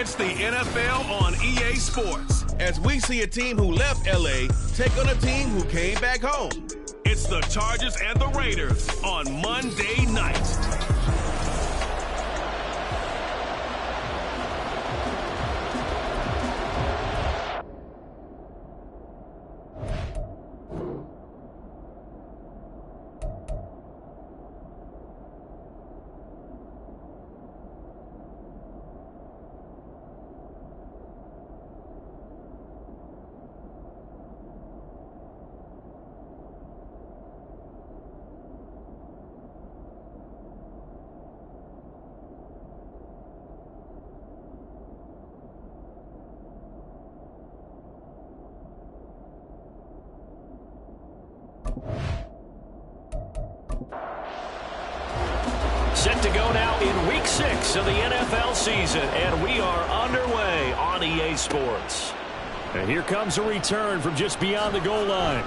It's the NFL on EA Sports, as we see a team who left LA take on a team who came back home. It's the Chargers and the Raiders on Monday night. Set to go now in Week 6 of the NFL season, and we are underway on EA Sports. And here comes a return from just beyond the goal line.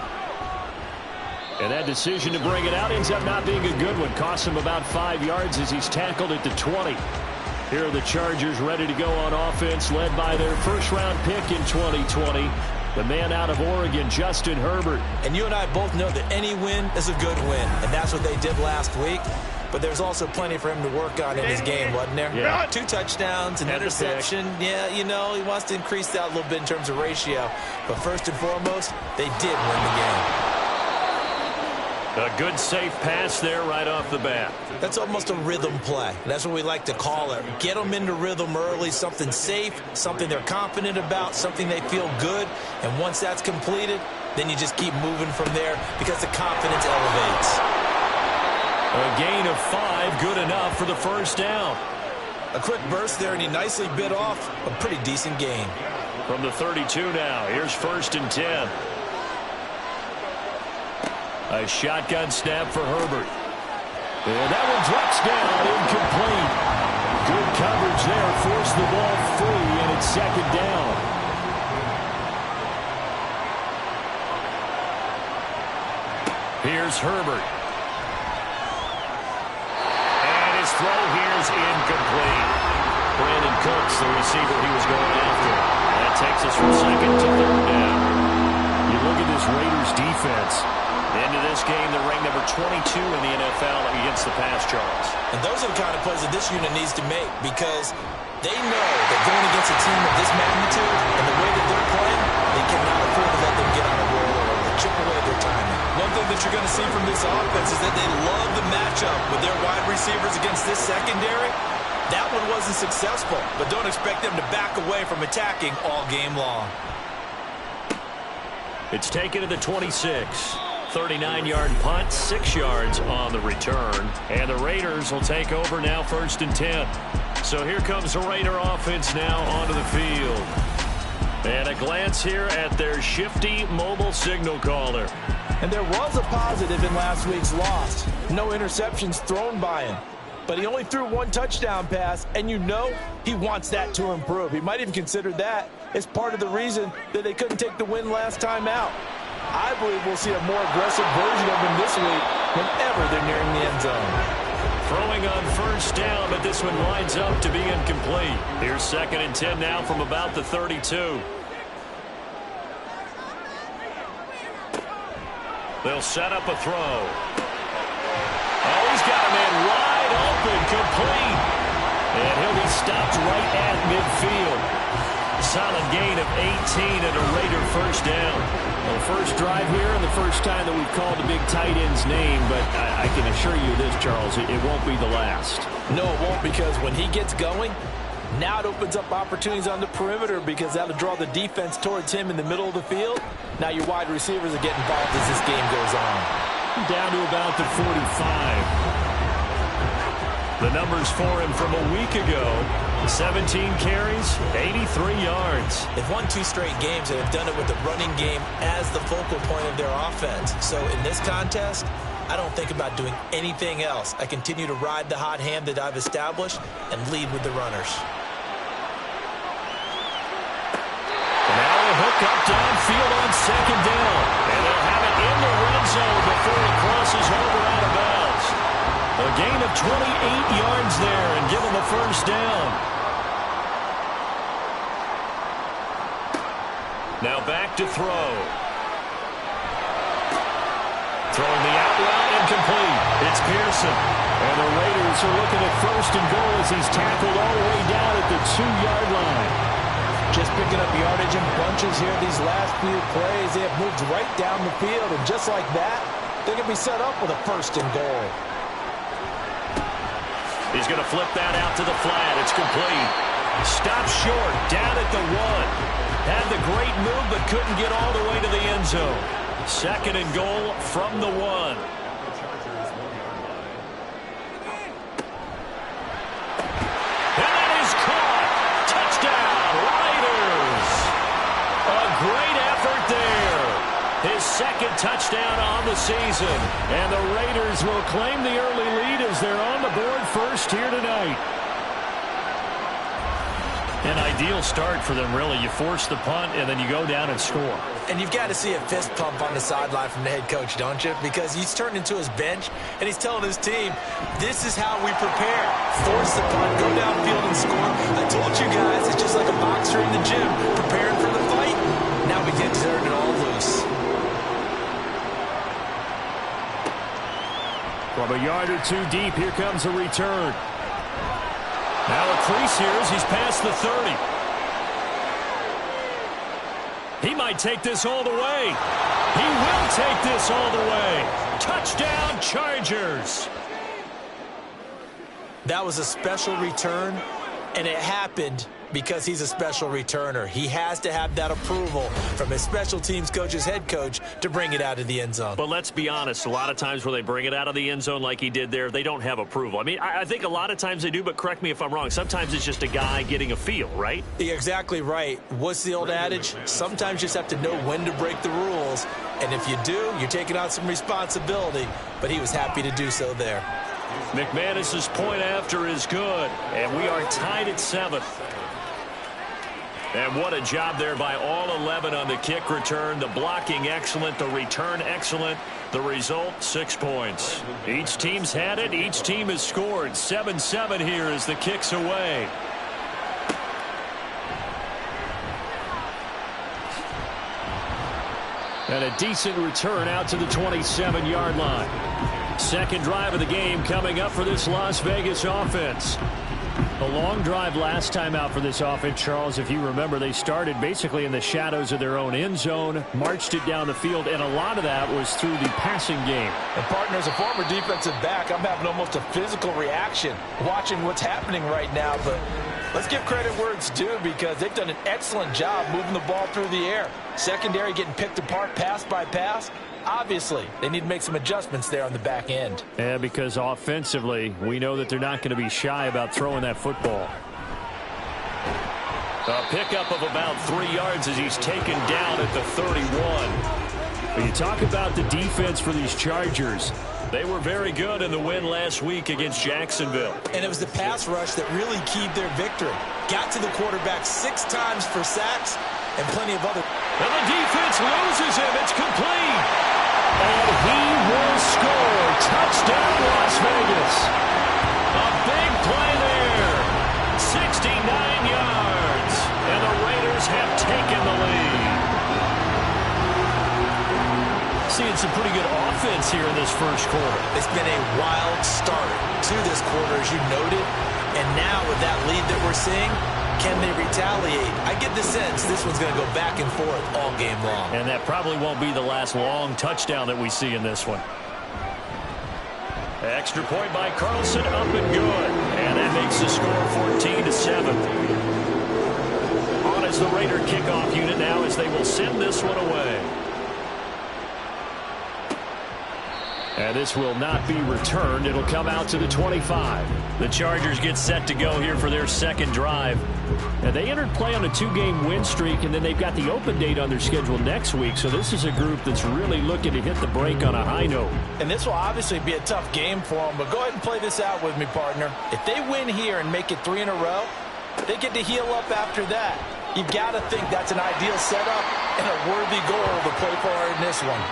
And that decision to bring it out ends up not being a good one. Costs him about 5 yards as he's tackled at the 20. Here are the Chargers ready to go on offense, led by their first-round pick in 2020. The man out of Oregon, Justin Herbert. And you and I both know that any win is a good win, and that's what they did last week. But there's also plenty for him to work on in his game, wasn't there? Yeah. 2 touchdowns, an interception. Yeah, you know, he wants to increase that a little bit in terms of ratio. But first and foremost, they did win the game. A good, safe pass there right off the bat. That's almost a rhythm play. That's what we like to call it. Get them into rhythm early, something safe, something they're confident about, something they feel good. And once that's completed, then you just keep moving from there because the confidence elevates. A gain of 5, good enough for the first down. A quick burst there, and he nicely bit off a pretty decent gain. From the 32 now, here's 1st and 10. A shotgun snap for Herbert. And that one drops down, incomplete. Good coverage there, forced the ball free, and it's 2nd down. Here's Herbert. And his throw here is incomplete. Brandon Cooks, the receiver he was going after. That takes us from 2nd to 3rd down. You look at this Raiders defense. Into this game, they're ranked number 22 in the NFL against the pass, Charles. And those are the kind of plays that this unit needs to make, because they know that going against a team of this magnitude and the way that they're playing, they cannot afford to let them get on a roll or chip away their timing. One thing that you're going to see from this offense is that they love the matchup with their wide receivers against this secondary. That one wasn't successful, but don't expect them to back away from attacking all game long. It's taken to the 26. 39-yard punt, 6 yards on the return. And the Raiders will take over now, 1st and 10. So here comes the Raider offense now onto the field. And a glance here at their shifty mobile signal caller. And there was a positive in last week's loss. No interceptions thrown by him. But he only threw 1 touchdown pass, and you know he wants that to improve. He might even consider that as part of the reason that they couldn't take the win last time out. I believe we'll see a more aggressive version of him this week whenever they're nearing the end zone. Throwing on 1st down, but this one winds up to be incomplete. Here's 2nd and 10 now from about the 32. They'll set up a throw. Oh, he's got a man wide open, complete. And he'll be stopped right at midfield. Solid gain of 18 and a Raider 1st down. Well, first drive here and the first time that we've called the big tight end's name, but I can assure you this, Charles, it won't be the last. No, it won't, because when he gets going, now it opens up opportunities on the perimeter, because that'll draw the defense towards him in the middle of the field. Now your wide receivers are getting involved as this game goes on. Down to about the 45. The numbers for him from a week ago: 17 carries, 83 yards. They've won 2 straight games and have done it with the running game as the focal point of their offense. So in this contest, I don't think about doing anything else. I continue to ride the hot hand that I've established and lead with the runners. Now a hook up downfield on 2nd down. And they'll have it in the red zone before it crosses over out of bounds. A gain of 28 yards there and give them a 1st down. Now back to throw. Throwing the out route incomplete. It's Pearson. And the Raiders are looking at 1st and goal as he's tackled all the way down at the 2-yard line. Just picking up yardage in bunches here these last few plays. They have moved right down the field, and just like that, they're going to be set up with a 1st and goal. He's going to flip that out to the flat. It's complete. Stopped short, down at the 1. Had the great move, but couldn't get all the way to the end zone. 2nd and goal from the 1. And that is caught. Touchdown, Raiders. A great effort there. His 2nd touchdown on the season. And the Raiders will claim the early lead as they're on the board first here tonight. An ideal start for them, really. You force the punt, and then you go down and score. And you've got to see a fist pump on the sideline from the head coach, don't you? Because he's turned into his bench, and he's telling his team, this is how we prepare. Force the punt, go downfield and score. I told you guys, it's just like a boxer in the gym, preparing for the fight. Now we get to turn it all loose. From a yard or 2 deep, here comes a return. Now a crease here as he's past the 30. He might take this all the way. He will take this all the way. Touchdown, Chargers. That was a special return, and it happened because he's a special returner. He has to have that approval from his special teams coach's head coach to bring it out of the end zone. But let's be honest, a lot of times when they bring it out of the end zone like he did there, they don't have approval. I mean, I think a lot of times they do, but correct me if I'm wrong. Sometimes it's just a guy getting a feel, right? You're exactly right. What's the old adage? Sometimes you just have to know when to break the rules, and if you do, you're taking on some responsibility, but he was happy to do so there. McManus's point after is good, and we are tied at 7. And what a job there by all 11 on the kick return. The blocking excellent, the return excellent. The result, 6 points. Each team's had it. Each team has scored. 7-7 here as the kick's away. And a decent return out to the 27-yard line. 2nd drive of the game coming up for this Las Vegas offense. A long drive last time out for this offense, Charles. If you remember, they started basically in the shadows of their own end zone, marched it down the field, and a lot of that was through the passing game. And partner, as a former defensive back, I'm having almost a physical reaction watching what's happening right now. But let's give credit where it's due because they've done an excellent job moving the ball through the air. Secondary getting picked apart pass by pass. Obviously, they need to make some adjustments there on the back end. Yeah, because offensively, we know that they're not going to be shy about throwing that football. A pickup of about 3 yards as he's taken down at the 31. When you talk about the defense for these Chargers, they were very good in the win last week against Jacksonville. And it was the pass rush that really keyed their victory. Got to the quarterback 6 times for sacks and plenty of other. And the defense loses him. It's complete. And he will score. Touchdown, Las Vegas. A big play there. 69 yards. And the Raiders have taken the lead. Seeing some pretty good offense here in this first quarter. It's been a wild start to this quarter, as you noted. And now with that lead that we're seeing, can they retaliate? I get the sense this one's going to go back and forth all game long. And that probably won't be the last long touchdown that we see in this one. Extra point by Carlson, up and good. And that makes the score 14-7. On as the Raider kickoff unit now as they will send this one away. And this will not be returned. It'll come out to the 25. The Chargers get set to go here for their 2nd drive. And they entered play on a 2-game win streak, and then they've got the open date on their schedule next week. So this is a group that's really looking to hit the break on a high note. And this will obviously be a tough game for them, but go ahead and play this out with me, partner. If they win here and make it 3 in a row, they get to heal up after that. You've got to think that's an ideal setup and a worthy goal to play for in this one.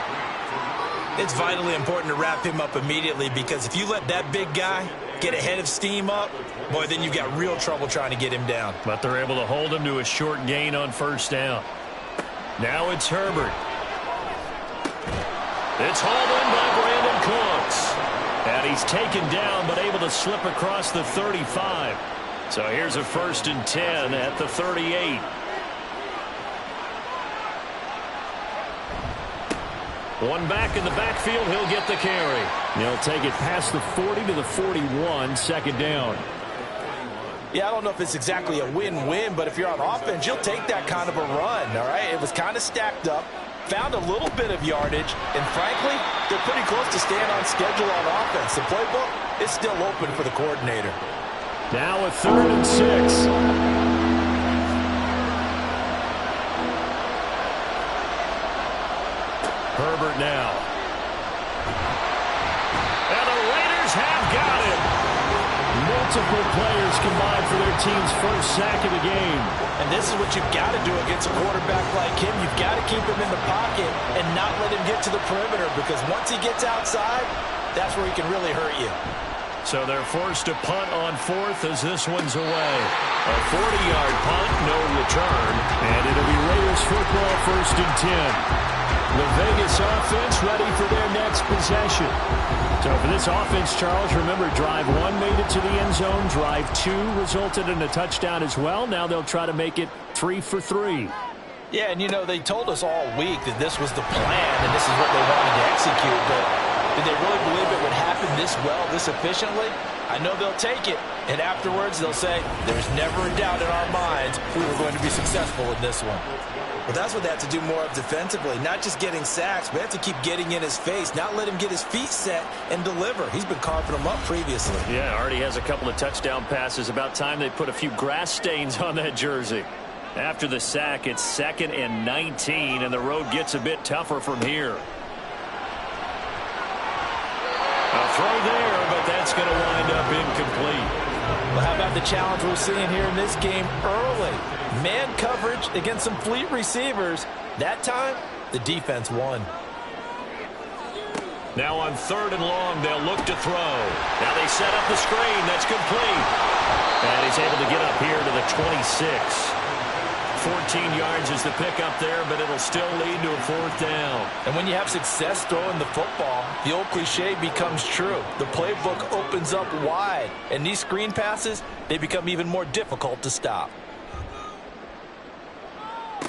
It's vitally important to wrap him up immediately because if you let that big guy get ahead of steam up, boy, then you've got real trouble trying to get him down. But they're able to hold him to a short gain on 1st down. Now it's Herbert. It's hauled in by Brandon Cooks. And he's taken down but able to slip across the 35. So here's a 1st and 10 at the 38. One back in the backfield, he'll get the carry. He'll take it past the 40 to the 41, 2nd down. Yeah, I don't know if it's exactly a win-win, but if you're on offense, you'll take that kind of a run, all right? It was kind of stacked up, found a little bit of yardage, and frankly, they're pretty close to staying on schedule on offense. The playbook is still open for the coordinator. Now a 3rd and 6. Herbert now. And the Raiders have got it. Multiple players combined for their team's 1st sack of the game. And this is what you've got to do against a quarterback like him. You've got to keep him in the pocket and not let him get to the perimeter, because once he gets outside, that's where he can really hurt you. So they're forced to punt on 4th as this one's away. A 40-yard punt, no return. And it'll be Raiders football, 1st and 10. The Vegas offense ready for their next possession. So for this offense, Charles, remember, drive 1 made it to the end zone. Drive 2 resulted in a touchdown as well. Now they'll try to make it 3 for 3. Yeah, and you know, they told us all week that this was the plan and this is what they wanted to execute, but did they really believe it would happen this well, this efficiently? I know they'll take it, and afterwards they'll say, there's never a doubt in our minds we were going to be successful in this one. Well, that's what they have to do more of defensively, not just getting sacks, but they have to keep getting in his face, not let him get his feet set and deliver. He's been carving them up previously. Yeah, already has a couple of touchdown passes. About time they put a few grass stains on that jersey. After the sack, it's 2nd and 19, and the road gets a bit tougher from here. A throw there, but that's going to wind up incomplete. Well, how about the challenge we're seeing here in this game early? Man coverage against some fleet receivers. That time, the defense won. Now on 3rd and long, they'll look to throw. Now they set up the screen. That's complete. And he's able to get up here to the 26. 14 yards is the pickup there, but it'll still lead to a 4th down. And when you have success throwing the football, the old cliche becomes true. The playbook opens up wide, and these screen passes, they become even more difficult to stop.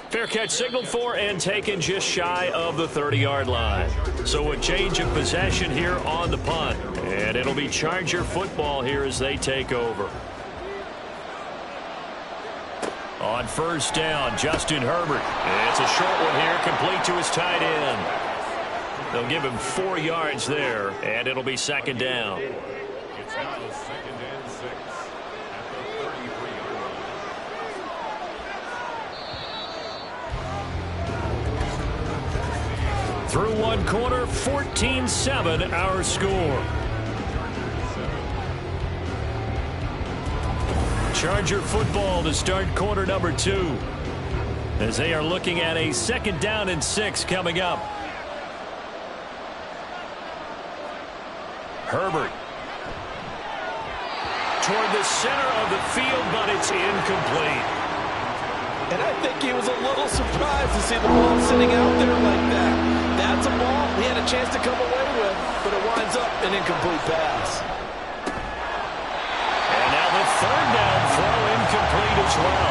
Fair catch signaled for and taken just shy of the 30-yard line. So a change of possession here on the punt. And it'll be Charger football here as they take over. On 1st down, Justin Herbert. It's a short one here, complete to his tight end. They'll give him 4 yards there, and it'll be 2nd down. It's now 2nd and 6 at the 33-yard line. Through one quarter, 14-7 our score. Charger football to start quarter number 2. As they are looking at a 2nd down and 6 coming up. Herbert. Toward the center of the field, but it's incomplete. And I think he was a little surprised to see the ball sitting out there like that. That's a ball he had a chance to come away with, but it winds up an incomplete pass. And now the 3rd down throw incomplete as well.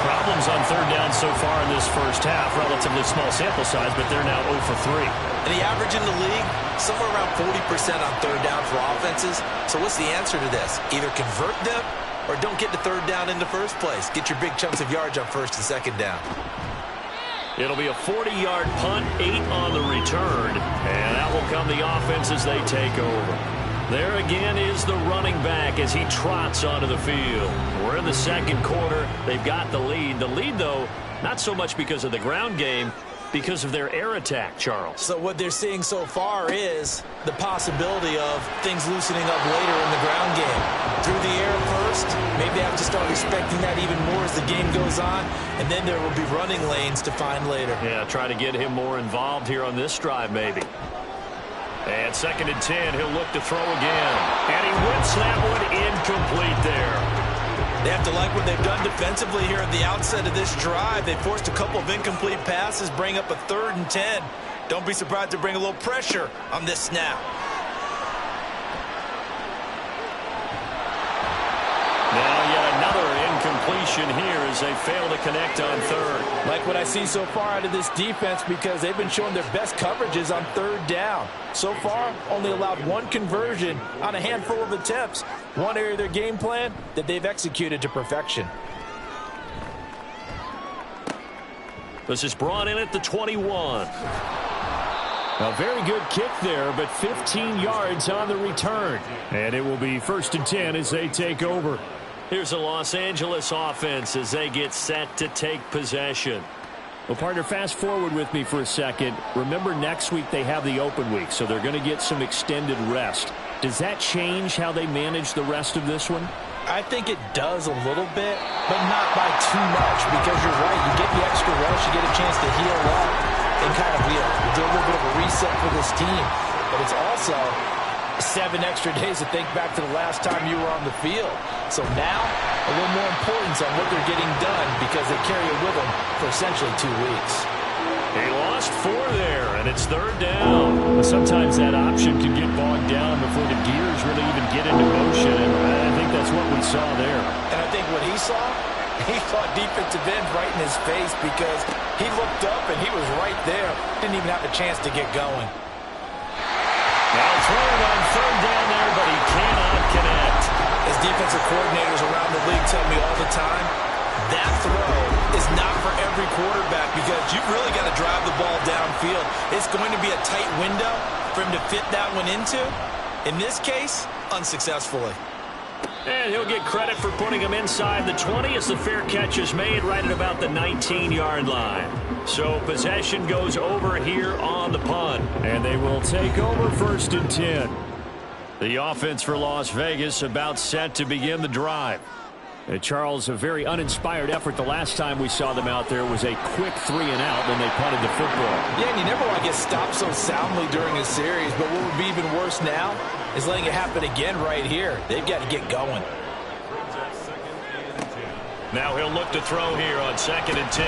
Problems on 3rd down so far in this first half. Relatively small sample size, but they're now 0 for 3. And the average in the league, somewhere around 40% on 3rd down for offenses. So what's the answer to this? Either convert them or don't get to 3rd down in the first place. Get your big chunks of yards on 1st and 2nd down. It'll be a 40-yard punt, 8 on the return. And out will come the offense as they take over. There again is the running back as he trots onto the field. We're in the 2nd quarter. They've got the lead. The lead, though, not so much because of the ground game, because of their air attack, Charles. So what they're seeing so far is the possibility of things loosening up later in the ground game. Through the air first, maybe they have to start respecting that even more as the game goes on, and then there will be running lanes to find later. Yeah, try to get him more involved here on this drive, maybe. And 2nd and 10, he'll look to throw again. And he whips that one incomplete there. They have to like what they've done defensively here at the outset of this drive. They forced a couple of incomplete passes, bring up a 3rd and 10. Don't be surprised to bring a little pressure on this snap. Now yet another incompletion here as they fail to connect on 3rd. Like what I see so far out of this defense because they've been showing their best coverages on 3rd down. So far, only allowed 1 conversion on a handful of attempts. One area of their game plan that they've executed to perfection. This is brought in at the 21. A very good kick there, but 15 yards on the return. And it will be 1st and 10 as they take over. Here's the Los Angeles offense as they get set to take possession. Well, partner, fast forward with me for a second. Remember, next week they have the open week, so they're going to get some extended rest. Does that change how they manage the rest of this one? I think it does a little bit, but not by too much because you're right. You get the extra rest, you get a chance to heal up and kind of do a little bit of a reset for this team. But it's also 7 extra days to think back to the last time you were on the field. So now, a little more importance on what they're getting done because they carry it with them for essentially 2 weeks. He lost 4 there, and it's 3rd down. But sometimes that option can get bogged down before the gears really even get into motion, and I think that's what we saw there. And I think what he saw defensive end right in his face because he looked up and he was right there. Didn't even have a chance to get going. Now throwing on 3rd down there, but he cannot connect. As defensive coordinators around the league tell me all the time, that throw is not for every quarterback because you've really got to drive the ball downfield. It's going to be a tight window for him to fit that one into. In this case, unsuccessfully. And he'll get credit for putting him inside the 20 as the fair catch is made right at about the 19-yard line. So possession goes over here on the punt. And they will take over 1st and 10. The offense for Las Vegas about set to begin the drive. Charles, a very uninspired effort. The last time we saw them out there was a quick 3-and-out when they punted the football. Yeah, and you never want to get stopped so soundly during a series, but what would be even worse now is letting it happen again right here. They've got to get going. Now he'll look to throw here on 2nd and 10.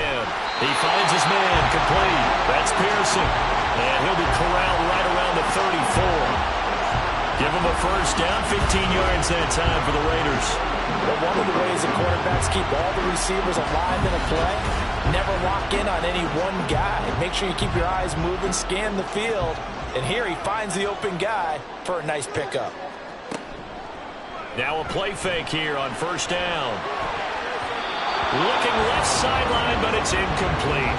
He finds his man complete. That's Pearson. And he'll be corralled right around the 34. Give him a 1st down, 15 yards that time for the Raiders. But one of the ways the quarterbacks keep all the receivers alive in a play, never lock in on any one guy. Make sure you keep your eyes moving, scan the field. And here he finds the open guy for a nice pickup. Now a play fake here on 1st down. Looking left sideline, but it's incomplete.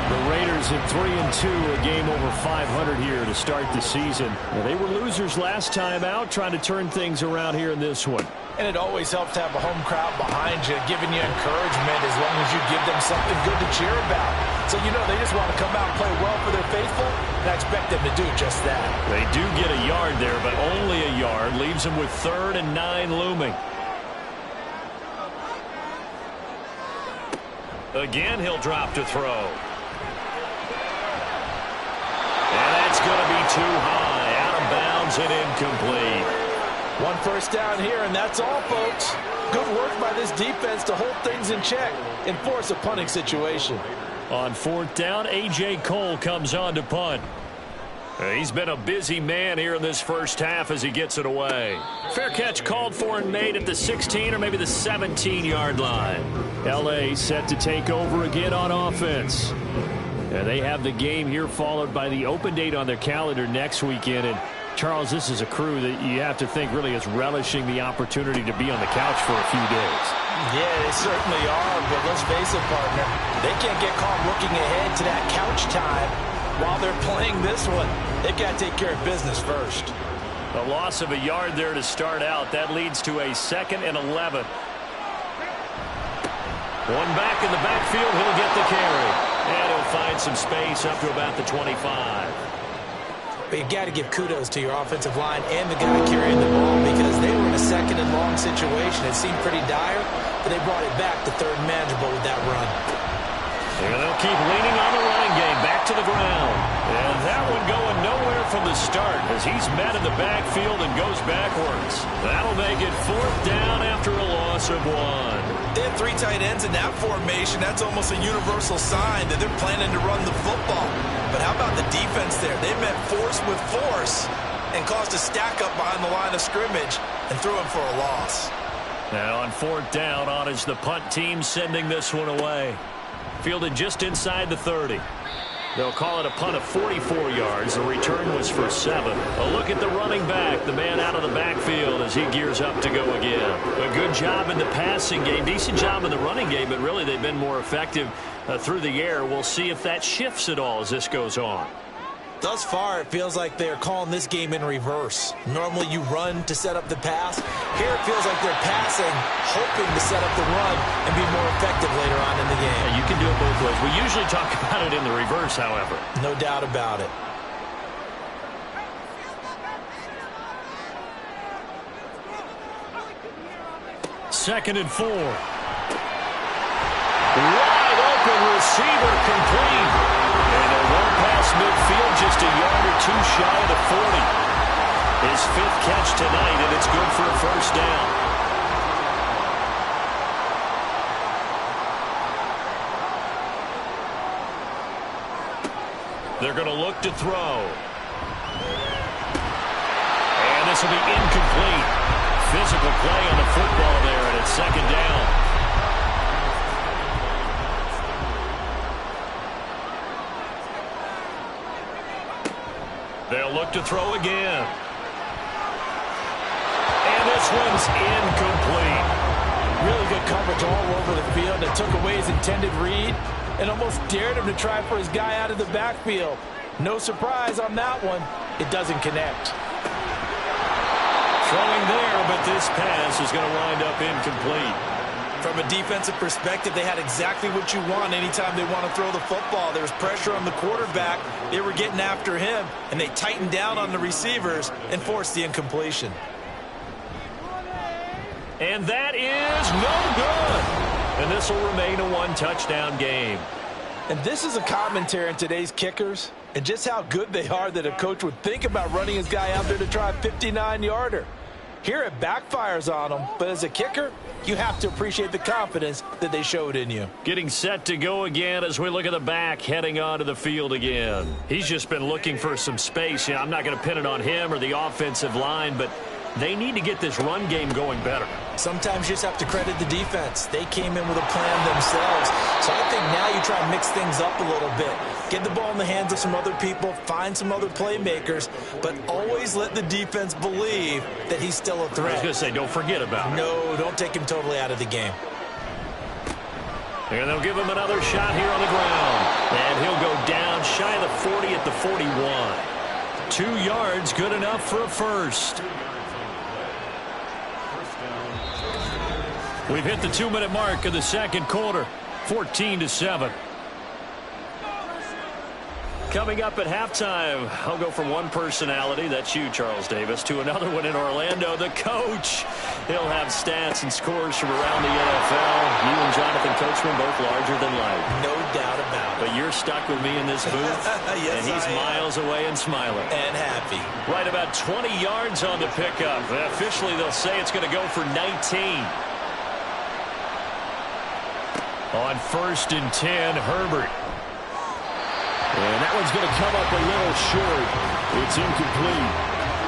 The Raiders at 3-2, a game over 500 here to start the season. Well, they were losers last time out, trying to turn things around here in this one. And it always helps to have a home crowd behind you, giving you encouragement as long as you give them something good to cheer about. So, you know, they just want to come out and play well for their faithful, and I expect them to do just that. They do get a yard there, but only a yard. Leaves them with 3rd and 9 looming. Again, he'll drop to throw. And that's going to be too high. Out of bounds and incomplete. 1 first down here, and that's all, folks. Good work by this defense to hold things in check and force a punting situation. On 4th down, A.J. Cole comes on to punt. He's been a busy man here in this first half as he gets it away. Fair catch called for and made at the 16 or maybe the 17-yard line. L.A. set to take over again on offense. And they have the game here followed by the open date on their calendar next weekend. And Charles, this is a crew that you have to think really is relishing the opportunity to be on the couch for a few days. Yeah, they certainly are, but let's face it, partner. They can't get caught looking ahead to that couch time while they're playing this one. They've got to take care of business first. A loss of a yard there to start out. That leads to a 2nd and 11. One back in the backfield, he'll get the carry. And he'll find some space up to about the 25. But you've got to give kudos to your offensive line and the guy carrying the ball because they were in a 2nd and long situation. It seemed pretty dire, but they brought it back to 3rd and manageable with that run. And they'll keep leaning on the running game back to the ground. And that one going nowhere from the start. start as he's met in the backfield and goes backwards. That'll make it 4th down after a loss of 1. They have 3 tight ends in that formation. That's almost a universal sign that they're planning to run the football. But how about the defense there? They met force with force and caused a stack up behind the line of scrimmage and threw him for a loss. Now on 4th down, on is the punt team sending this one away. Fielded just inside the 30. They'll call it a punt of 44 yards. The return was for 7. A look at the running back, the man out of the backfield as he gears up to go again. A good job in the passing game, decent job in the running game, but really they've been more effective through the air. We'll see if that shifts at all as this goes on. Thus far, it feels like they're calling this game in reverse. Normally you run to set up the pass. Here it feels like they're passing, hoping to set up the run and be more effective later on in the game. Yeah, you can do it both ways. We usually talk about it in the reverse, however. No doubt about it. Second and 4. Wide open receiver complete. And a run past midfield just a yard or 2 shy of the 40. His 5th catch tonight, and it's good for a 1st down. They're going to look to throw. And this will be incomplete. Physical play on the football there, and it's 2nd down. They'll look to throw again. And this one's incomplete. Really good coverage all over the field. It took away his intended read and almost dared him to try for his guy out of the backfield. No surprise on that one. It doesn't connect. Throwing there, but this pass is going to wind up incomplete. From a defensive perspective, they had exactly what you want anytime they want to throw the football. There was pressure on the quarterback. They were getting after him, and they tightened down on the receivers and forced the incompletion. And that is no good. And this will remain a 1-touchdown game. And this is a commentary on today's kickers and just how good they are that a coach would think about running his guy out there to try a 59-yarder. Here it backfires on them, but as a kicker, you have to appreciate the confidence that they showed in you. Getting set to go again as we look at the back heading onto the field again. He's just been looking for some space. I'm not going to pin it on him or the offensive line, but they need to get this run game going better. Sometimes you just have to credit the defense. They came in with a plan themselves. So I think now you try and mix things up a little bit. Get the ball in the hands of some other people, find some other playmakers, but always let the defense believe that he's still a threat. I was going to say, don't forget about it. No, don't take him totally out of the game. And they'll give him another shot here on the ground. And he'll go down shy of the 40 at the 41. 2 yards, good enough for a first. We've hit the 2-minute mark of the second quarter, 14-7. Coming up at halftime, I'll go from one personality, that's you, Charles Davis, to another one in Orlando, the coach. He'll have stats and scores from around the NFL. You and Jonathan Coachman both larger than life. No doubt about it. But you're stuck with me in this booth, yes, and he's miles away and smiling. And happy. Right about 20 yards on the pickup. Officially, they'll say it's going to go for 19. On 1st and 10, Herbert. And that one's going to come up a little short. It's incomplete.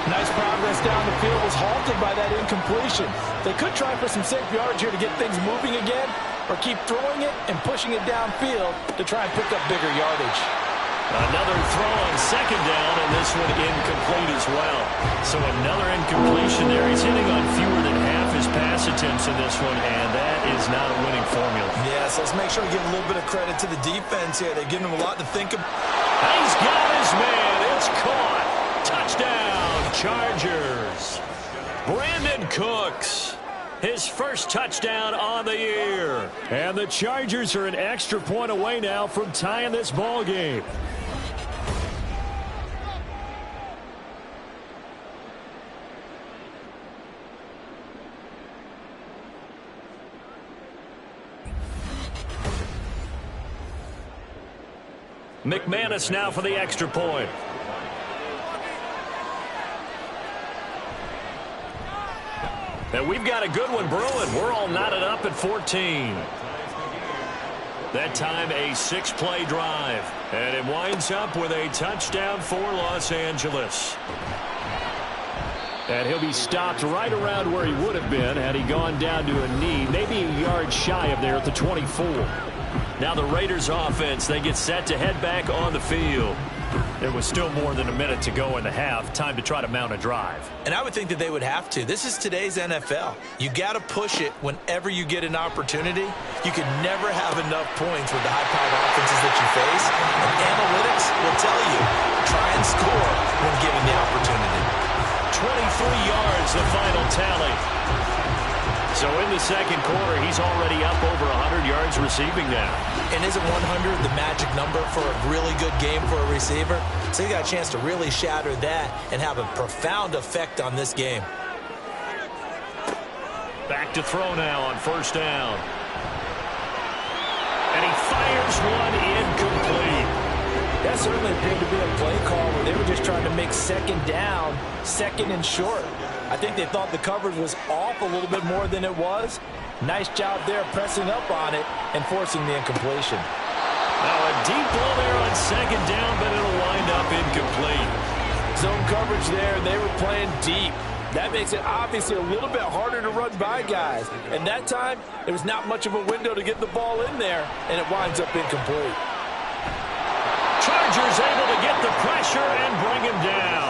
Nice progress down the field was halted by that incompletion. They could try for some safe yards here to get things moving again, or keep throwing it and pushing it downfield to try and pick up bigger yardage. Another throw on 2nd down, and this one incomplete as well. So another incompletion there. He's hitting on fewer than half his pass attempts in this one, and that is not a winning formula. Yes, let's make sure we give a little bit of credit to the defense here. They're giving him a lot to think about. He's got his man. It's caught. Touchdown, Chargers. Brandon Cooks. His first touchdown on the year. And the Chargers are an extra point away now from tying this ball game. McManus now for the extra point. And we've got a good one brewing. We're all knotted up at 14. That time a 6-play drive. And it winds up with a touchdown for Los Angeles. And he'll be stopped right around where he would have been had he gone down to a knee, maybe a yard shy of there at the 24. Now the Raiders offense, they get set to head back on the field. There was still more than a minute to go in the half. Time to try to mount a drive. And I would think that they would have to. This is today's NFL. You got to push it whenever you get an opportunity. You can never have enough points with the high-powered offenses that you face. And analytics will tell you, try and score when given the opportunity. 23 yards, the final tally. So in the second quarter, he's already up over 100 yards receiving now. And isn't 100 the magic number for a really good game for a receiver? So you got a chance to really shatter that and have a profound effect on this game. Back to throw now on first down. And he fires one incomplete. That certainly appeared to be a play call where they were just trying to make second down, second and short. I think they thought the coverage was off a little bit more than it was. Nice job there pressing up on it and forcing the incompletion. Now a deep ball there on second down, but it'll wind up incomplete. Zone coverage there, and they were playing deep. That makes it obviously a little bit harder to run by guys. And that time, there was not much of a window to get the ball in there, and it winds up incomplete. Chargers able to get the pressure and bring him down.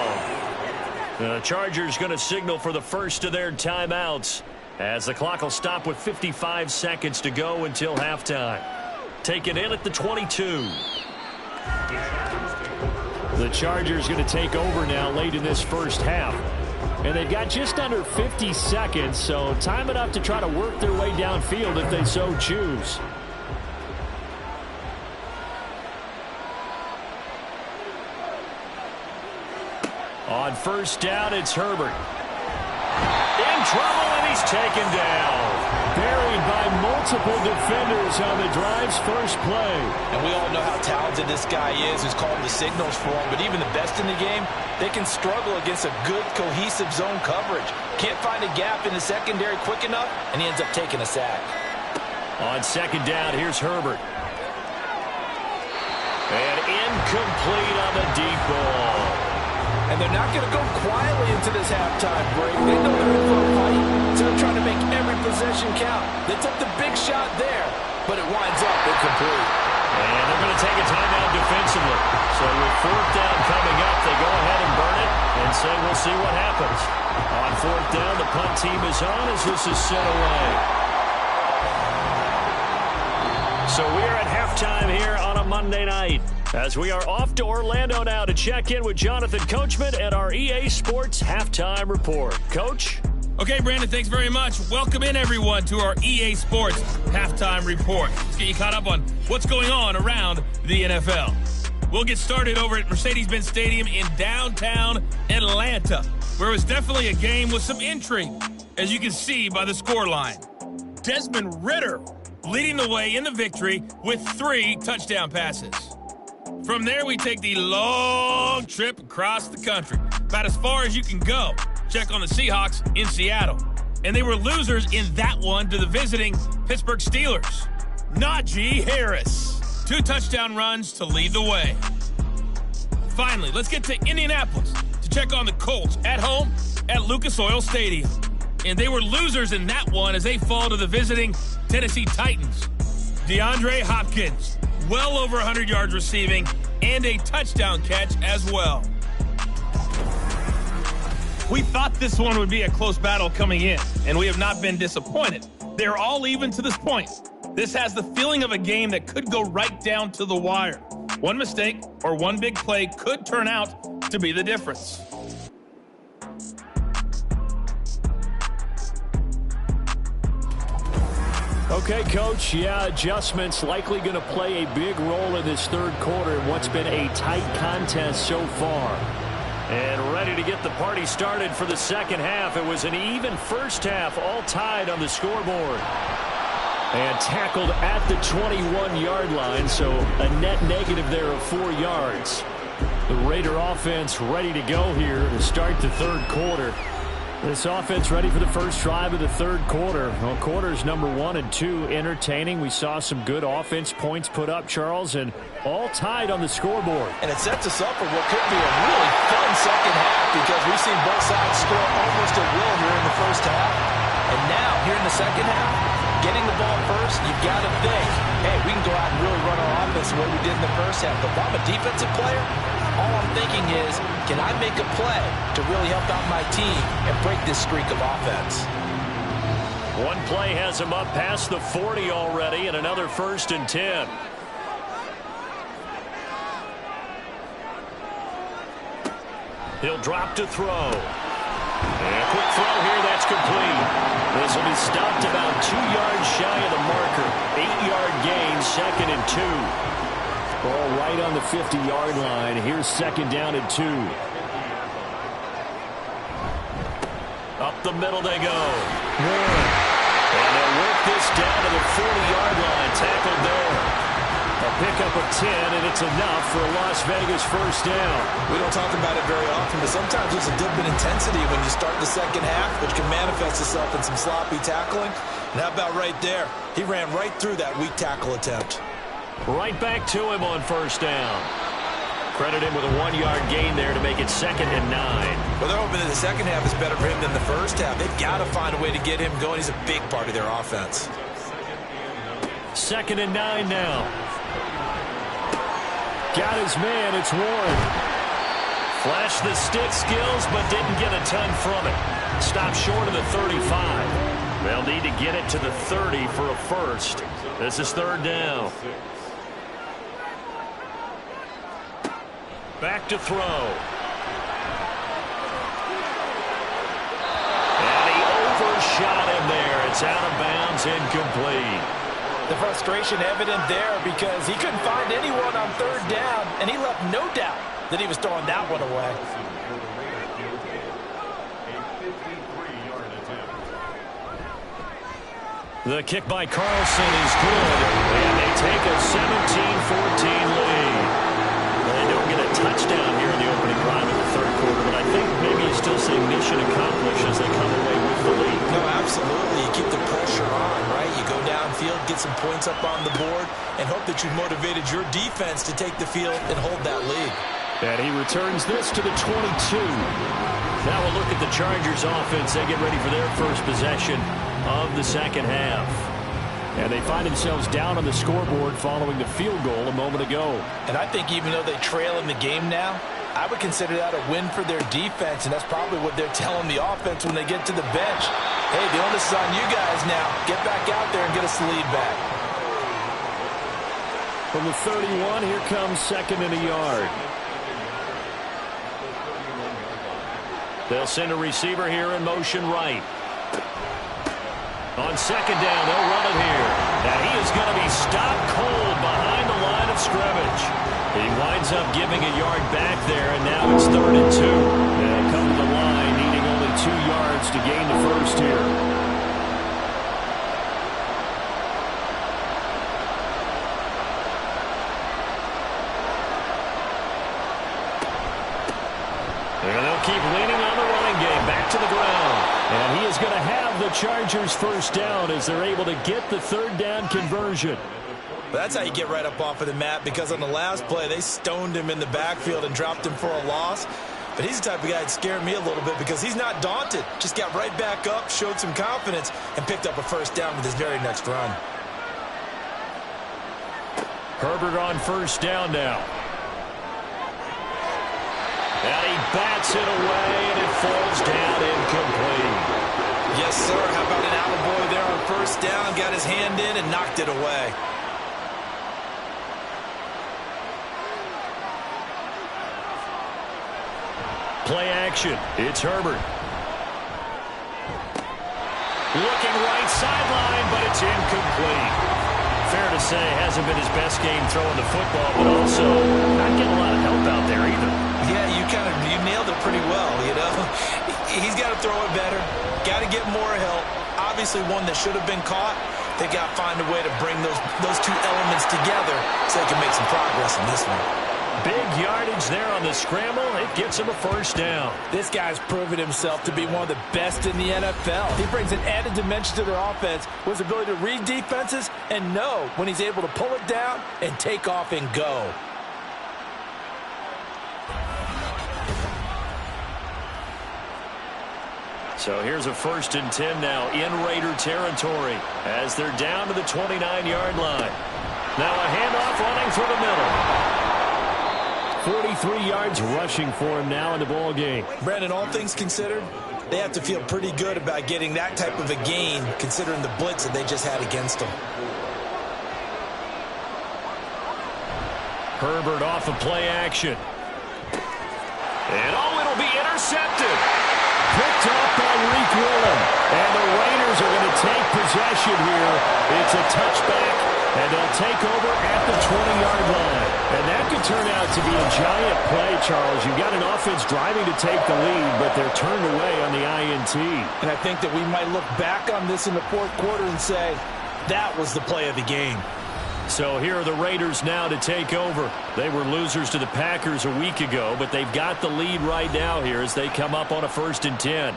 The Chargers going to signal for the first of their timeouts as the clock will stop with 55 seconds to go until halftime. Taken in at the 22. The Chargers going to take over now late in this first half. And they've got just under 50 seconds, so time enough to try to work their way downfield if they so choose. On first down, it's Herbert. In trouble, and he's taken down. Buried by multiple defenders on the drive's first play. And we all know how talented this guy is who's called the signals for him. But even the best in the game, they can struggle against a good, cohesive zone coverage. Can't find a gap in the secondary quick enough, and he ends up taking a sack. On second down, here's Herbert. And incomplete on the deep ball. And they're not going to go quietly into this halftime break. They know they're in for a fight, so they're trying to make every possession count. They took the big shot there, but it winds up incomplete. And they're going to take a timeout defensively. So with fourth down coming up, they go ahead and burn it and say we'll see what happens. On fourth down, the punt team is on as this is sent away. So we are at halftime here on a Monday night, as we are off to Orlando now to check in with Jonathan Coachman at our EA Sports Halftime Report. Coach? Okay, Brandon, thanks very much. Welcome in, everyone, to our EA Sports Halftime Report. Let's get you caught up on what's going on around the NFL. We'll get started over at Mercedes-Benz Stadium in downtown Atlanta, where it was definitely a game with some intrigue, as you can see by the scoreline. Desmond Ridder leading the way in the victory with 3 touchdown passes. From there, we take the long trip across the country, about as far as you can go. Check on the Seahawks in Seattle. And they were losers in that one to the visiting Pittsburgh Steelers. Najee Harris, 2 touchdown runs to lead the way. Finally, let's get to Indianapolis to check on the Colts at home at Lucas Oil Stadium. And they were losers in that one as they fall to the visiting Tennessee Titans. DeAndre Hopkins, well over 100 yards receiving, and a touchdown catch as well. We thought this one would be a close battle coming in, and we have not been disappointed. They're all even to this point. This has the feeling of a game that could go right down to the wire. One mistake or one big play could turn out to be the difference. Okay, Coach, adjustments likely going to play a big role in this third quarter in what's been a tight contest so far. And ready to get the party started for the second half. It was an even first half, all tied on the scoreboard. And tackled at the 21-yard line, so a net negative there of 4 yards. The Raider offense ready to go here to start the third quarter. This offense ready for the first drive of the third quarter. Well, quarters number 1 and 2 entertaining. We saw some good offense points put up, Charles, and all tied on the scoreboard. And it sets us up for what could be a really fun second half because we've seen both sides score almost at will here in the first half. And now, here in the second half, getting the ball first, you've got to think, hey, we can go out and really run our offense the way we did in the first half. But if I'm a defensive player, all I'm thinking is, can I make a play to really help out my team and break this streak of offense? One play has him up past the 40 already, and another 1st and 10. He'll drop to throw. And a quick throw here, that's complete. This will be stopped about 2 yards shy of the marker. 8-yard gain, 2nd and 2. Ball right on the 50-yard line. Here's 2nd down and 2. Up the middle they go. And they'll work this down to the 40-yard line. Tackled there. A pickup of 10, and it's enough for a Las Vegas first down. We don't talk about it very often, but sometimes there's a dip in intensity when you start the second half, which can manifest itself in some sloppy tackling. And how about right there? He ran right through that weak tackle attempt. Right back to him on first down. Credit him with a 1-yard gain there to make it 2nd and 9. Well, they're hoping that the second half is better for him than the first half. They've got to find a way to get him going. He's a big part of their offense. 2nd and 9 now. Got his man. It's Warren. Flashed the stick skills, but didn't get a ton from it. Stopped short of the 35. They'll need to get it to the 30 for a first. This is 3rd down. Back to throw. And he overshot him there. It's out of bounds, incomplete. The frustration evident there because he couldn't find anyone on 3rd down, and he left no doubt that he was throwing that one away. The kick by Carlson is good, and they take a 17-14 lead. They don't get a touchdown here in the opening drive of the third quarter, but I think maybe you still say mission accomplished as they come away with the lead. No, absolutely. You keep the pressure on, right? You go downfield, get some points up on the board, and hope that you've motivated your defense to take the field and hold that lead. And he returns this to the 22. Now we'll look at the Chargers offense. They get ready for their first possession of the second half. And they find themselves down on the scoreboard following the field goal a moment ago. And I think even though they trail in the game now, I would consider that a win for their defense, and that's probably what they're telling the offense when they get to the bench. Hey, the onus is on you guys now. Get back out there and get us the lead back. From the 31, here comes 2nd and a yard. They'll send a receiver here in motion right. On 2nd down, they'll run it here. Now he is going to be stopped cold behind the line of scrimmage. He winds up giving a yard back there, and now it's 3rd and 2. They'll come to the line, needing only 2 yards to gain the first here. And they'll keep leaning on the running game, back to the ground. And he is going to have the Chargers first down as they're able to get the 3rd down conversion. That's how you get right up off of the mat, because on the last play, they stoned him in the backfield and dropped him for a loss. But he's the type of guy that scared me a little bit because he's not daunted. Just got right back up, showed some confidence, and picked up a first down with his very next run. Herbert on first down now. And he bats it away, and it falls down incomplete. Yes, sir. How about an attaboy there on first down? Got his hand in and knocked it away. Play action. It's Herbert. Looking right sideline, but it's incomplete. Fair to say, hasn't been his best game throwing the football, but also not getting a lot of help out there either. Yeah, you nailed it pretty well, you know. He's got to throw it better. Got to get more help. Obviously one that should have been caught. They got to find a way to bring those two elements together so they can make some progress in this one. Big yardage there on the scramble. It gets him a first down. This guy's proven himself to be one of the best in the NFL. He brings an added dimension to their offense with his ability to read defenses and know when he's able to pull it down and take off and go. So here's a 1st and 10 now in Raider territory as they're down to the 29-yard line. Now a handoff running through the middle. 43 yards rushing for him now in the ball game. Brandon, all things considered, they have to feel pretty good about getting that type of a gain considering the blitz that they just had against them. Herbert off of play action. And it'll be intercepted. Picked off by Reek Willen. And the Raiders are going to take possession here. It's a touchback, and they'll take over at the 20-yard line. And that could turn out to be a giant play, Charles. You've got an offense driving to take the lead, but they're turned away on the INT. And I think that we might look back on this in the 4th quarter and say, that was the play of the game. So here are the Raiders now to take over. They were losers to the Packers a week ago, but they've got the lead right now here as they come up on a 1st and 10.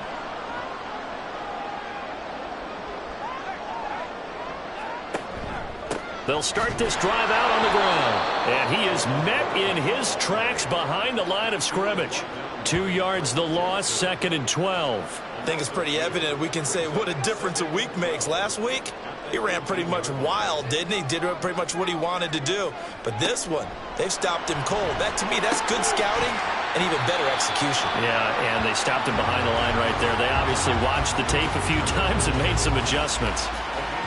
They'll start this drive out on the ground. And he is met in his tracks behind the line of scrimmage. 2 yards the loss, 2nd and 12. I think it's pretty evident we can say what a difference a week makes. Last week, he ran pretty much wild, didn't he? Did pretty much what he wanted to do. But this one, they've stopped him cold. That, to me, that's good scouting and even better execution. Yeah, and they stopped him behind the line right there. They obviously watched the tape a few times and made some adjustments.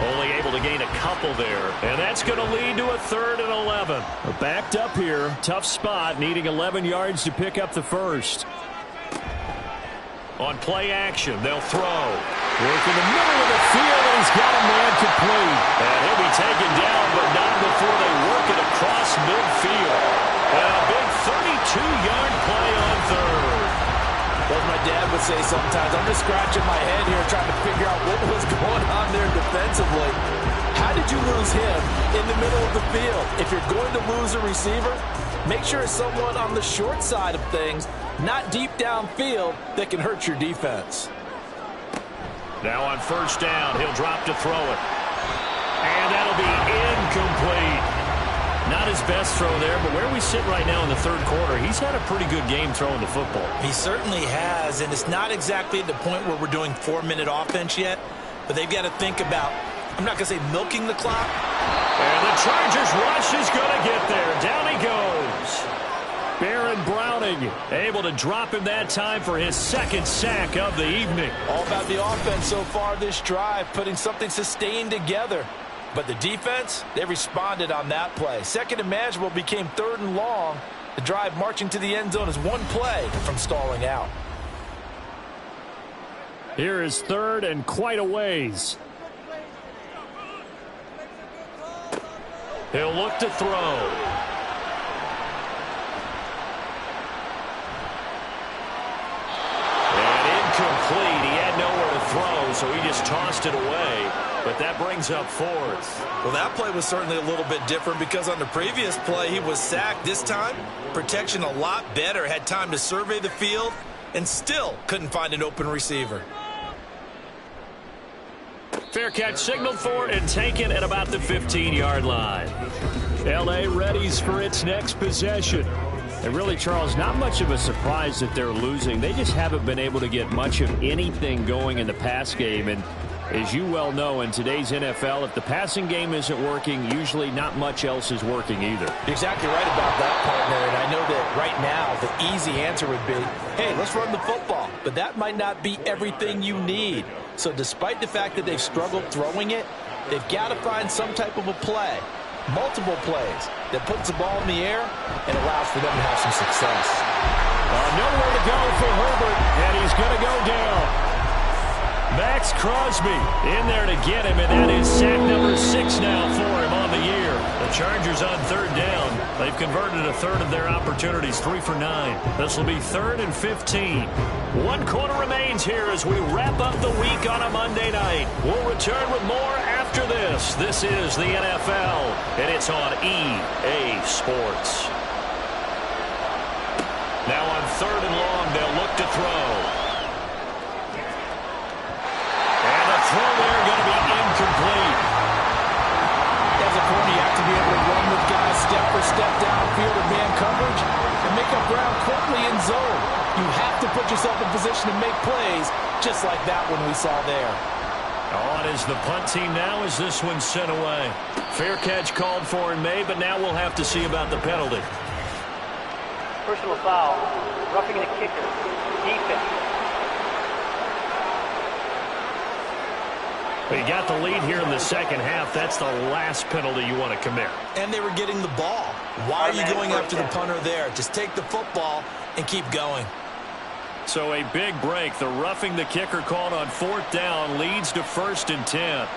Only able to gain a couple there. And that's going to lead to a 3rd and 11. We're backed up here. Tough spot, needing 11 yards to pick up the first. On play action, they'll throw. Work in the middle of the field, and he's got a man complete. And he'll be taken down, but not before they work it across midfield. And a big 32-yard play on 3rd. As my dad would say sometimes, I'm just scratching my head here trying to figure out what was going on there defensively. How did you lose him in the middle of the field? If you're going to lose a receiver, make sure it's someone on the short side of things, not deep downfield, that can hurt your defense. Now on 1st down, he'll drop to throw it. And that'll be incomplete. Not his best throw there, but where we sit right now in the 3rd quarter, he's had a pretty good game throwing the football. He certainly has, and it's not exactly at the point where we're doing 4-minute offense yet, but they've got to think about, I'm not going to say milking the clock. And the Chargers rush is going to get there. Down he goes. Baron Browning able to drop him that time for his 2nd sack of the evening. All about the offense so far this drive, putting something sustained together. But the defense, they responded on that play. 2nd and manageable became 3rd and long. The drive marching to the end zone is one play from stalling out. Here is 3rd and quite a ways. He'll look to throw. Incomplete. He had nowhere to throw, so he just tossed it away. But that brings up 4th. Well, that play was certainly a little bit different because on the previous play, he was sacked. This time, protection a lot better. Had time to survey the field and still couldn't find an open receiver. Fair catch signaled for and taken at about the 15-yard line. L.A. readies for its next possession. And really, Charles, not much of a surprise that they're losing. They just haven't been able to get much of anything going in the pass game. And as you well know, in today's NFL, if the passing game isn't working, usually not much else is working either. You're exactly right about that, partner. And I know that right now the easy answer would be, hey, let's run the football. But that might not be everything you need. So despite the fact that they've struggled throwing it, they've got to find some type of a play, multiple plays, that puts the ball in the air and allows for them to have some success. Nowhere to go for Herbert, and he's going to go down. Max Crosby in there to get him, and that is sack number 6 now for him on the year. The Chargers on 3rd down. They've converted a 1/3 of their opportunities, 3 for 9. This will be 3rd and 15. 1 quarter remains here as we wrap up the week on a Monday night. We'll return with more after this. This is the NFL, and it's on EA Sports. Now on 3rd and long, they'll look to throw. And the throw there going to be incomplete. As a corner, you have to be able to run with guys step for step downfield or man coverage and make up ground quickly in zone. You have to put yourself in position to make plays, just like that one we saw there. On is the punt team now as this one's sent away. Fair catch called for and made, but now we'll have to see about the penalty. Personal foul, roughing the kicker, defense. You got the lead here in the second half. That's the last penalty you want to commit. And they were getting the ball. Why are you going after the punter there? Just take the football and keep going. So a big break. The roughing the kicker called on 4th down leads to 1st and 10.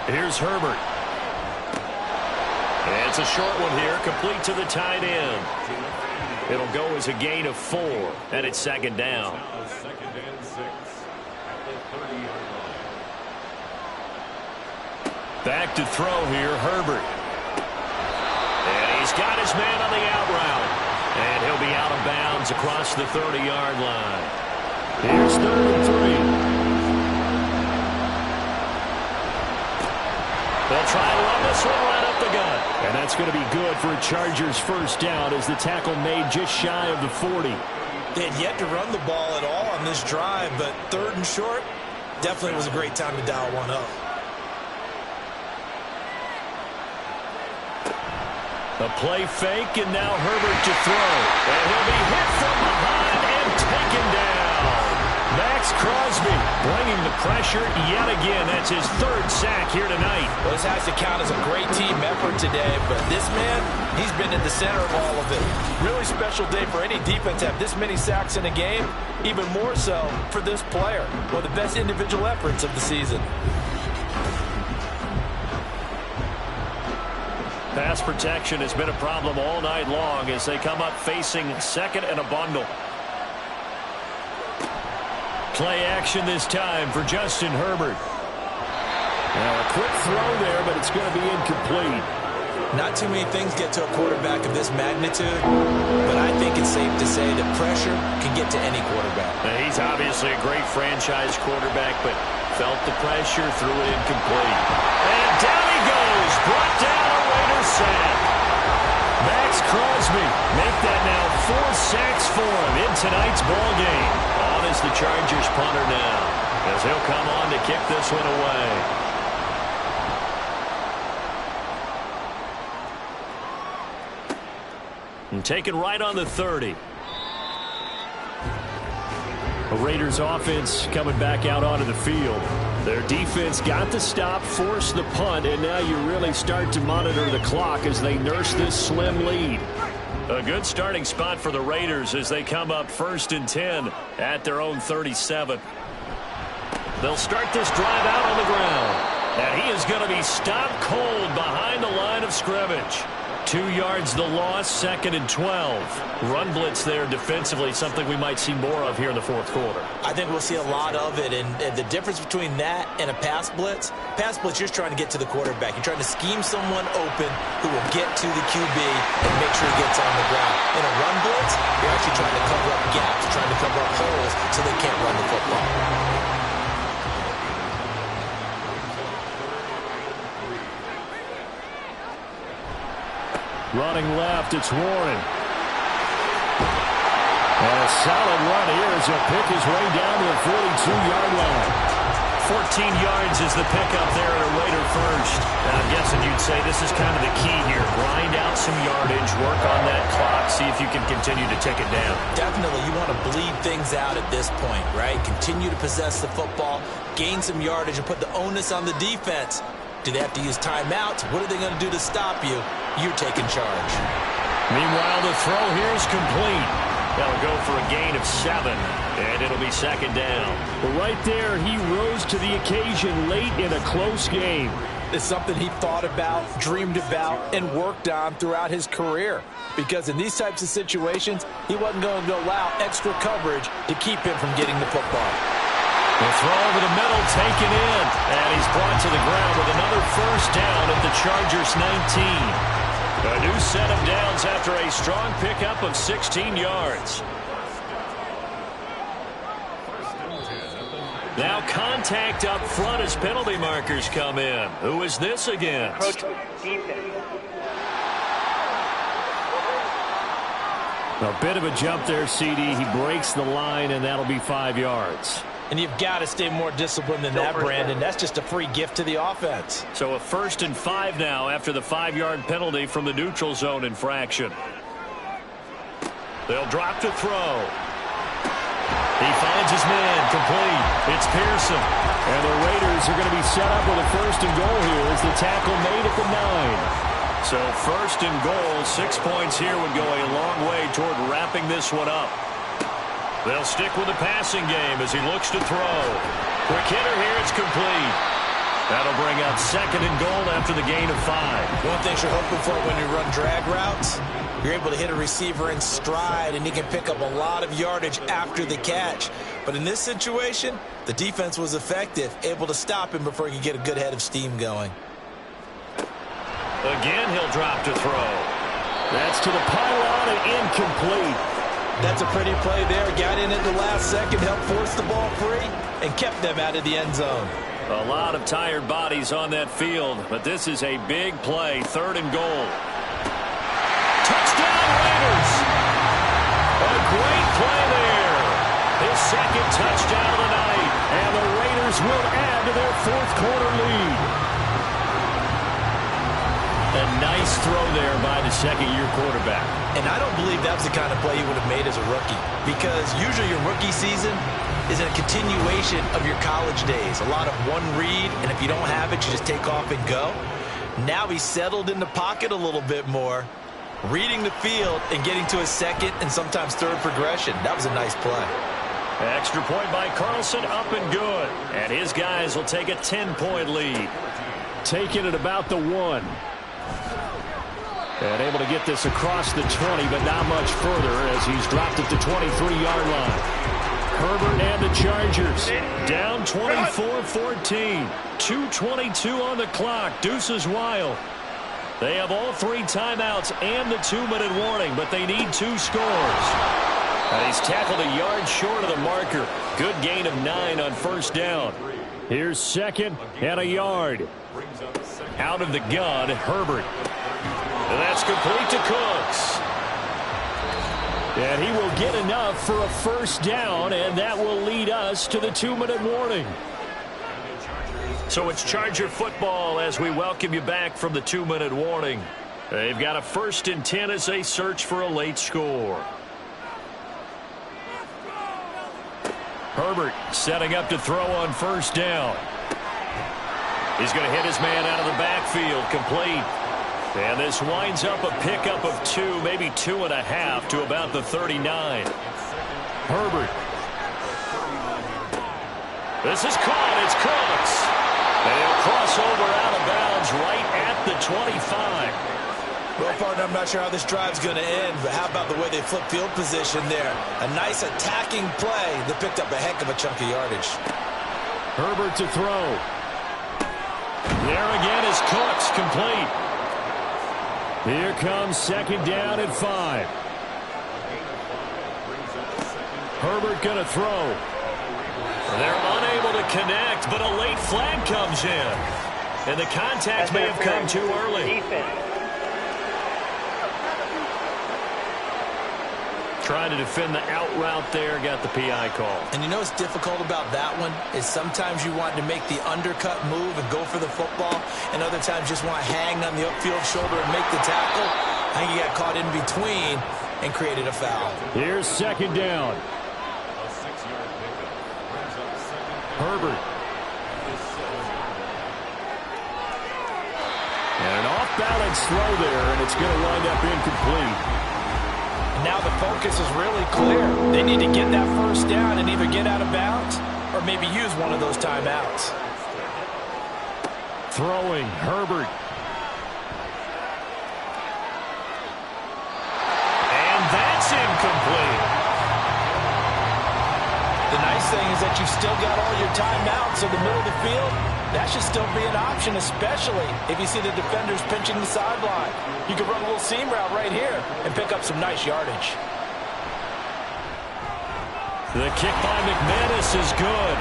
Here's Herbert. And it's a short one here, complete to the tight end. It'll go as a gain of 4, and it's 2nd down. Second and 6 at the 30-yard line. Back to throw here, Herbert. And he's got his man on the out route. And he'll be out of bounds across the 30-yard line. Here's 3rd and 3. They'll try to run this one right up the gut. And that's going to be good for a Chargers first down as the tackle made just shy of the 40. They had yet to run the ball at all on this drive, but 3rd and short definitely was a great time to dial one up. A play fake, and now Herbert to throw. And he'll be hit from behind and taken down. Max Crosby bringing the pressure yet again. That's his 3rd sack here tonight. Well, this has to count as a great team effort today, but this man, he's been in the center of all of it. Really special day for any defense to have this many sacks in a game, even more so for this player. One of the best individual efforts of the season. Pass protection has been a problem all night long as they come up facing 2nd and a bundle. Play action this time for Justin Herbert. Now a quick throw there, but it's going to be incomplete. Not too many things get to a quarterback of this magnitude, but I think it's safe to say that pressure can get to any quarterback. Now, he's obviously a great franchise quarterback, but felt the pressure, threw it incomplete. And down he goes, brought down a Raiders sack. Max Crosby make that now 4 sacks for him in tonight's ball game. On is the Chargers punter now, as he'll come on to kick this one away. And taken right on the 30. The Raiders offense coming back out onto the field. Their defense got the stop, forced the punt, and now you really start to monitor the clock as they nurse this slim lead. A good starting spot for the Raiders as they come up 1st and 10 at their own 37. They'll start this drive out on the ground. And he is going to be stopped cold behind the line of scrimmage. 2 yards the loss, 2nd and 12. Run blitz there defensively, something we might see more of here in the 4th quarter. I think we'll see a lot of it, and the difference between that and a pass blitz, you're trying to get to the quarterback. You're trying to scheme someone open who will get to the QB and make sure he gets on the ground. In a run blitz, you're actually trying to cover up gaps, trying to cover up holes so they can't run the football. Running left, it's Warren. And a solid run here as he'll pick his way down to the 42-yard line. 14 yards is the pickup there at a Raider first. And I'm guessing you'd say this is kind of the key here. Grind out some yardage, work on that clock, see if you can continue to tick it down. Definitely, you want to bleed things out at this point, right? Continue to possess the football, gain some yardage, and put the onus on the defense. Do they have to use timeouts? What are they going to do to stop you? You're taking charge. Meanwhile, the throw here is complete. That'll go for a gain of 7, and it'll be 2nd down. Well, right there, he rose to the occasion late in a close game. It's something he thought about, dreamed about, and worked on throughout his career. Because in these types of situations, he wasn't going to allow extra coverage to keep him from getting the football. The throw over the middle, taken in, and he's brought to the ground with another first down at the Chargers' 19. A new set of downs after a strong pickup of 16 yards. Now contact up front as penalty markers come in. Who is this against? A bit of a jump there, CD. He breaks the line, and that'll be 5 yards. And you've got to stay more disciplined than that, Brandon. That's just a free gift to the offense. So a 1st and 5 now after the 5-yard penalty from the neutral zone infraction. They'll drop to throw. He finds his man, complete. It's Pearson. And the Raiders are going to be set up with a 1st and goal here as the tackle made at the 9. So 1st and goal, 6 points here would go a long way toward wrapping this one up. They'll stick with the passing game as he looks to throw. Quick hitter here, it's complete. That'll bring up 2nd and goal after the gain of 5. One thing you're hoping for when you run drag routes, you're able to hit a receiver in stride, and he can pick up a lot of yardage after the catch. But in this situation, the defense was effective, able to stop him before he could get a good head of steam going. Again, he'll drop to throw. That's to the pylon and incomplete. That's a pretty play there. Got in at the last second, helped force the ball free, and kept them out of the end zone. A lot of tired bodies on that field, but this is a big play. 3rd and goal. Touchdown, Raiders! A great play there. His 2nd touchdown of the night, and the Raiders will add to their 4th quarter lead. A nice throw there by the 2nd-year quarterback. And I don't believe that was the kind of play he would have made as a rookie, because usually your rookie season is a continuation of your college days. A lot of one read, and if you don't have it, you just take off and go. Now he's settled in the pocket a little bit more, reading the field and getting to his 2nd and sometimes 3rd progression. That was a nice play. Extra point by Carlson, up and good. And his guys will take a 10-point lead. Taking it about the 1. And able to get this across the 20, but not much further as he's dropped at the 23-yard line. Herbert and the Chargers down 24-14. 2:22 on the clock. Deuces wild. They have all 3 timeouts and the 2-minute warning, but they need 2 scores. And he's tackled a yard short of the marker. Good gain of 9 on 1st down. Here's 2nd and a yard. Out of the gun, Herbert. And that's complete to Cooks. And he will get enough for a 1st down, and that will lead us to the 2-minute warning. So it's Charger football as we welcome you back from the 2-minute warning. They've got a 1st and 10 as they search for a late score. Herbert setting up to throw on 1st down. He's going to hit his man out of the backfield, complete. And this winds up a pickup of 2, maybe 2.5 to about the 39. Herbert. This is caught. It's Cooks. And he'll cross over out of bounds right at the 25. Well, partner, I'm not sure how this drive's going to end, but how about the way they flip field position there? A nice attacking play that picked up a heck of a chunk of yardage. Herbert to throw. There again is Cooks, complete. Here comes 2nd down at 5. Herbert going to throw. They're unable to connect, but a late flag comes in. And the contact may have come too early. Trying to defend the out route there, got the PI call. And you know what's difficult about that one is sometimes you want to make the undercut move and go for the football, and other times just want to hang on the upfield shoulder and make the tackle. I think he got caught in between and created a foul. Here's 2nd down. Herbert. And an off-balance throw there, and it's going to wind up incomplete. Now the focus is really clear. They need to get that 1st down and either get out of bounds or maybe use one of those timeouts. Throwing, Herbert. And that's incomplete. The nice thing is that you've still got all your timeouts in the middle of the field. That should still be an option, especially if you see the defenders pinching the sideline. You can run a little seam route right here and pick up some nice yardage. The kick by McManus is good.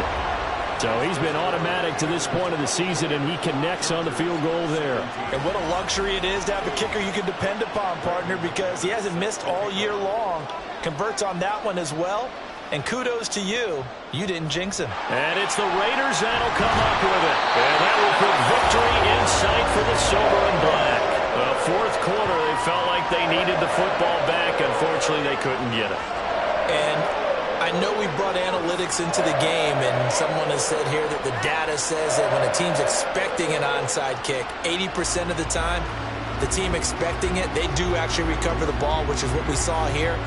So he's been automatic to this point of the season, and he connects on the field goal there. And what a luxury it is to have a kicker you can depend upon, partner, because he hasn't missed all year long. Converts on that one as well. And kudos to you. You didn't jinx him. And it's the Raiders that'll come up with it. And that will put victory in sight for the silver and black. The fourth quarter, they felt like they needed the football back. Unfortunately, they couldn't get it. And I know we brought analytics into the game, and someone has said here that the data says that when a team's expecting an onside kick, 80% of the time, the team expecting it, they do actually recover the ball, which is what we saw here.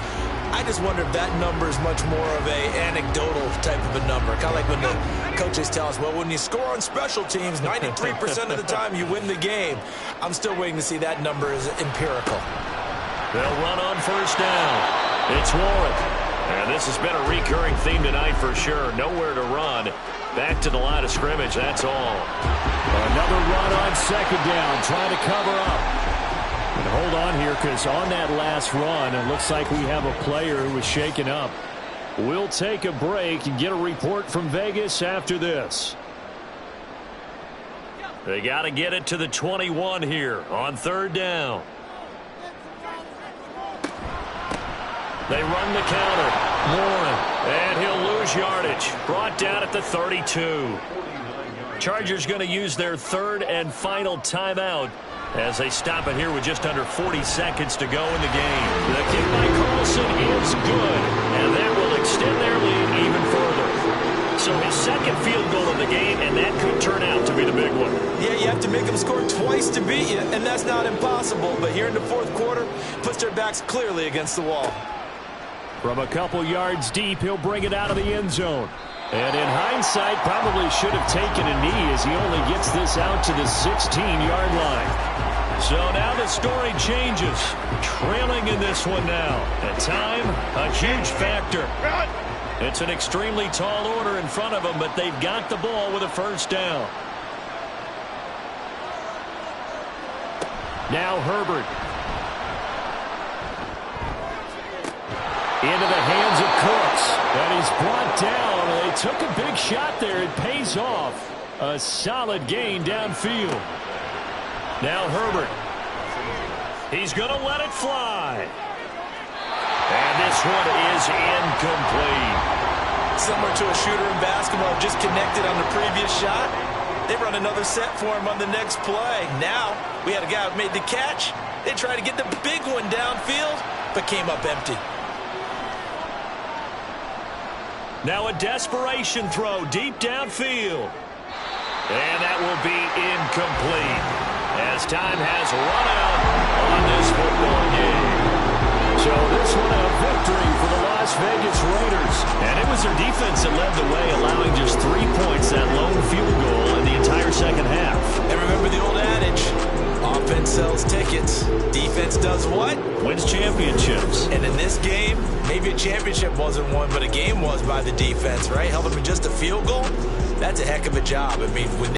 I just wonder if that number is much more of a anecdotal type of a number. Kind of like when the coaches tell us, well, when you score on special teams, 93% of the time you win the game. I'm still waiting to see that number is empirical. They'll run on first down. It's Warren. And this has been a recurring theme tonight for sure. Nowhere to run. Back to the line of scrimmage, that's all. Another run on second down, trying to cover up. And hold on here, because on that last run, it looks like we have a player who was shaken up. We'll take a break and get a report from Vegas after this. They got to get it to the 21 here on third down. They run the counter. Warren. And he'll lose yardage. Brought down at the 32. Chargers going to use their third and final timeout as they stop it here with just under 40 seconds to go in the game. The kick by Carlson is good, and that will extend their lead even further. So his second field goal of the game, and that could turn out to be the big one. Yeah, you have to make them score twice to beat you, and that's not impossible. But here in the fourth quarter, puts their backs clearly against the wall. From a couple yards deep, he'll bring it out of the end zone. And in hindsight, probably should have taken a knee as he only gets this out to the 16-yard line. So now the story changes. Trailing in this one now. At time, a huge factor. It's an extremely tall order in front of them, but they've got the ball with a first down. Now Herbert. Into the hands of Cooks. And he's brought down. They took a big shot there. It pays off. A solid gain downfield. Now Herbert. He's going to let it fly. And this one is incomplete. Similar to a shooter in basketball, just connected on the previous shot. They run another set for him on the next play. Now we had a guy who made the catch. They tried to get the big one downfield, but came up empty. Now a desperation throw deep downfield. And that will be incomplete as time has run out on this football game. So this one a victory for the Las Vegas Raiders. And it was their defense that led the way, allowing just 3 points, that lone field goal in the entire second half. And remember the old adage, offense sells tickets. Defense does what? Wins championships. And in this game, maybe a championship wasn't won, but a game was by the defense, right? Held them to just a field goal. That's a heck of a job. I mean, when